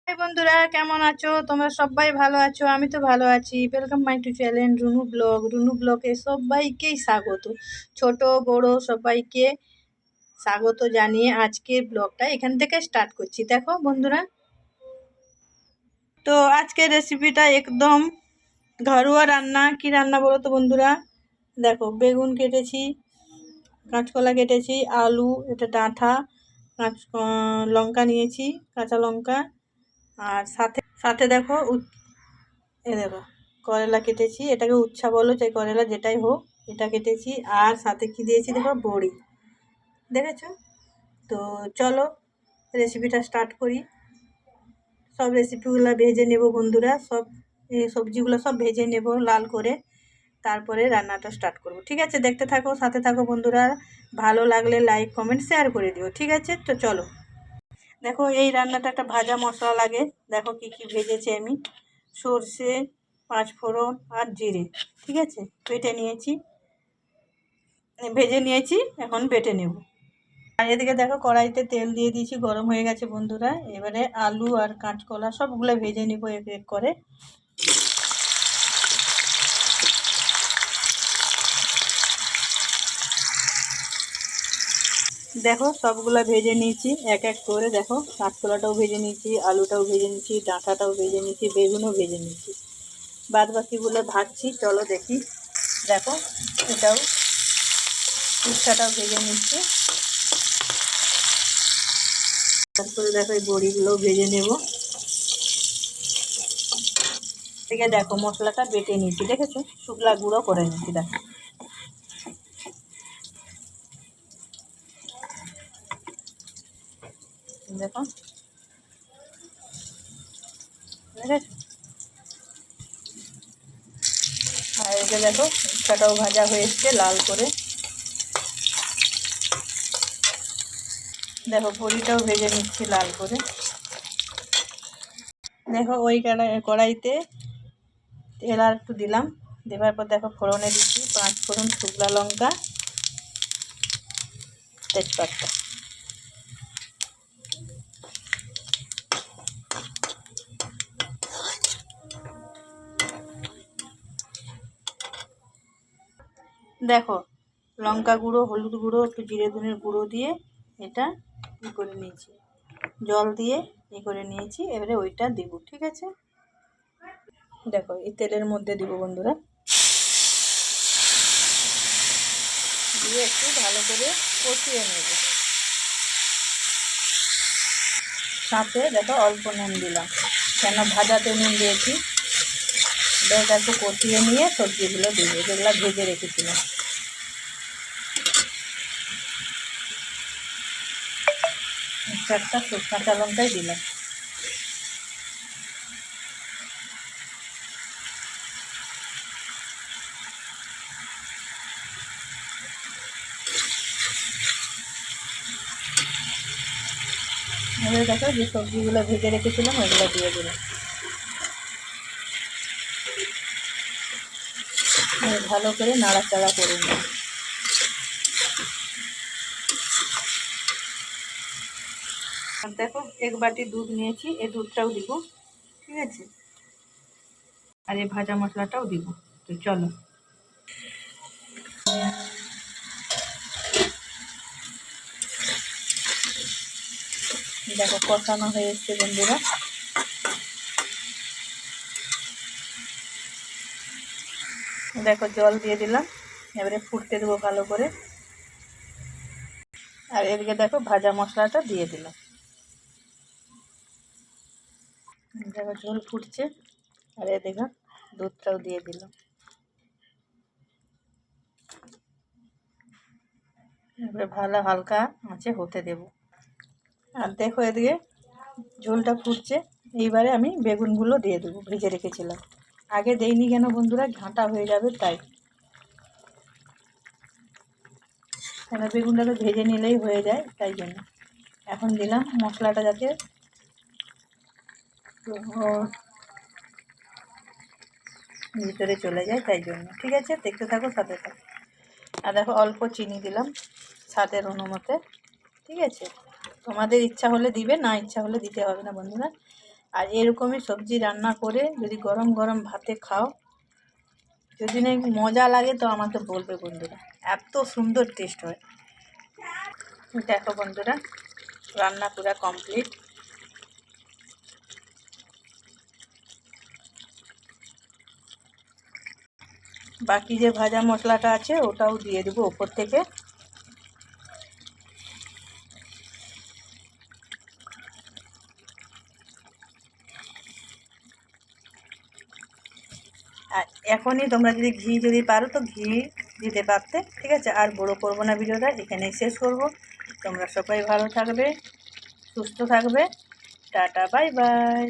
High বন্ধুরা, কেমন আছো? তোমরা সবাই ভালো আছো? আমি তো ভালো আছি। Welcome my to channel Runu ব্লগে সবাইকেই স্বাগত। ছোট বড় সবাইকে স্বাগত জানিয়ে আজকের ব্লগটা এখান থেকে স্টার্ট করছি। দেখো বন্ধুরা, তো আজকের রেসিপিটা একদম ঘরোয়া রান্না। কি রান্না বলো তো বন্ধুরা? দেখো, বেগুন কেটেছি, কাঁচকলা কেটেছি, আলু, এটা ডাঁটা, লঙ্কা নিয়েছি, কাঁচা লঙ্কা, আর সাথে সাথে দেখো দেখো করলা কেটেছি, এটাকে উচ্ছা বলো চাই করলা যেটাই হোক, এটা কেটেছি। আর সাথে কি দিয়েছি দেখো, বড়ি, দেখেছো? তো চলো রেসিপিটা স্টার্ট করি। সব রেসিপিগুলো ভেজে নেব বন্ধুরা, সব সবজিগুলো সব ভেজে নেব লাল করে, তারপরে রান্নাটা স্টার্ট করব। ঠিক আছে, দেখতে থাকো, সাথে থাকো বন্ধুরা। ভালো লাগলে লাইক কমেন্ট শেয়ার করে দিও। ঠিক আছে, তো চলো। দেখো, এই রান্নাটা একটা ভাজা মশলা লাগে। দেখো কি কি ভেজেছি আমি: সর্ষে, পাঁচফোড়ন আর জিরে। ঠিক আছে, ভেজে নিয়েছি, এখন বেটে নেব। আর এদিকে দেখো, কড়াইতে তেল দিয়ে দিয়েছি, গরম হয়ে গেছে বন্ধুরা। এবারে আলু আর কাঁচকলা সবগুলো ভেজে নিব এক এক করে। দেখো, সবগুলো ভেজে নিয়েছি এক এক করে। দেখো, কাঁচকলাটাও ভেজে নিয়েছি, আলুটাও ভেজে নিয়েছি, ডাঁটাটাও ভেজে নিয়েছি, বেগুনও ভেজে নিয়েছি। বাদ বাকিগুলো ভাজছি, চলো দেখি। দেখো, এটাও উচ্ছাটাও ভেজে নিচ্ছি। তারপরে দেখো, এই বড়িগুলোও ভেজে নেব। ঠিক আছে, দেখো মশলাটা বেটে নিয়েছি, দেখেছো? শুকলা গুঁড়ো করে নিচ্ছি। দেখো, দেখো, দেখেছো? আর এদিকে দেখো, উচ্ছাটাও ভাজা হয়ে এসছে লাল করে। দেখো, বড়িটাও ভেজে নিচ্ছি লাল করে। দেখো, ওই কড়াইতে তেল আর একটু দিলাম, দেওয়ার পর দেখো ফোড়নে দিচ্ছি পাঁচফোড়ন, শুকনো লঙ্কা, তেজপাতা। দেখো, লঙ্কা গুঁড়ো, হলুদ গুঁড়ো, একটু জিরে ধনের গুঁড়ো দিয়ে এটা করে নিয়েছি, জল দিয়ে করে নিয়েছি। এবারে ওইটা দিব। ঠিক আছে, দেখো এই তেলের মধ্যে দিব বন্ধুরা, দিয়ে একটু ভালো করে কষিয়ে নেব। সাথে দেখো অল্প নুন দিলাম, কেন ভাজাতে নুন দিয়েছি। বেশ একটু কষিয়ে নিয়ে সবজিগুলো দিব, যেগুলো ভেজে রেখেছিলাম। চারটা কাঁচা লঙ্কাই দিলাম। এবারে দেখো, যে সবজিগুলো ভেজে রেখেছিলাম ওইগুলো দিয়ে দিলাম। ভালো করে নাড়াচাড়া করে নিই। আর দেখো, এক বাটি দুধ নিয়েছি, এই দুধটাও দিব। ঠিক আছে, আর এই ভাজা মশলাটাও দিব। তো চলো, দেখো কষানো হয়ে এসছে বন্ধুরা। দেখো, জল দিয়ে দিলাম, এবারে ফুটতে দেবো ভালো করে। আর এদিকে দেখো, ভাজা মশলাটা দিয়ে দিলাম। দেখো ঝোল ফুটছে, আর দেখো দুধটাও দিয়ে দিলাম। এবারে ভালো হালকা আঁচে হতে দেব। আর দেখো, এদিকে ঝোলটা ফুটছে। এইবারে আমি বেগুনগুলো দিয়ে দেবো, ভেজে রেখেছিলাম। আগে দেইনি কেন বন্ধুরা, ঘাঁটা হয়ে যাবে তাই। কেন, বেগুনটা তো ভেজে নিলেই হয়ে যায়, তাই জন্য এখন দিলাম। মশলাটা যাতে ভিতরে চলে যায়, তাই জন্য। ঠিক আছে, দেখতে থাকো, সাথে থাকো। আর দেখো, অল্প চিনি দিলাম স্বাদের অনুমতে। ঠিক আছে, তোমাদের ইচ্ছা হলে দিবে, না ইচ্ছা হলে দিতে হবে না বন্ধুরা। আর এরকমই সবজি রান্না করে যদি গরম গরম ভাতে খাও, যদি না মজা লাগে তো আমাকে বলবে বন্ধুরা, এত সুন্দর টেস্ট হয়। দেখো বন্ধুরা, রান্না পুরা কমপ্লিট। বাকি যে ভাজা মশলাটা আছে ওটাও দিয়ে দেবো ওপর থেকে। আর এখনই তোমরা যদি যদি পারো তো ঘি দিতে পারতে, ঠিক আছে। আর বড় করবো না, ভিডিওটা এখানেই শেষ করব। তোমরা সবাই ভালো থাকবে, সুস্থ থাকবে। Tata, bye bye.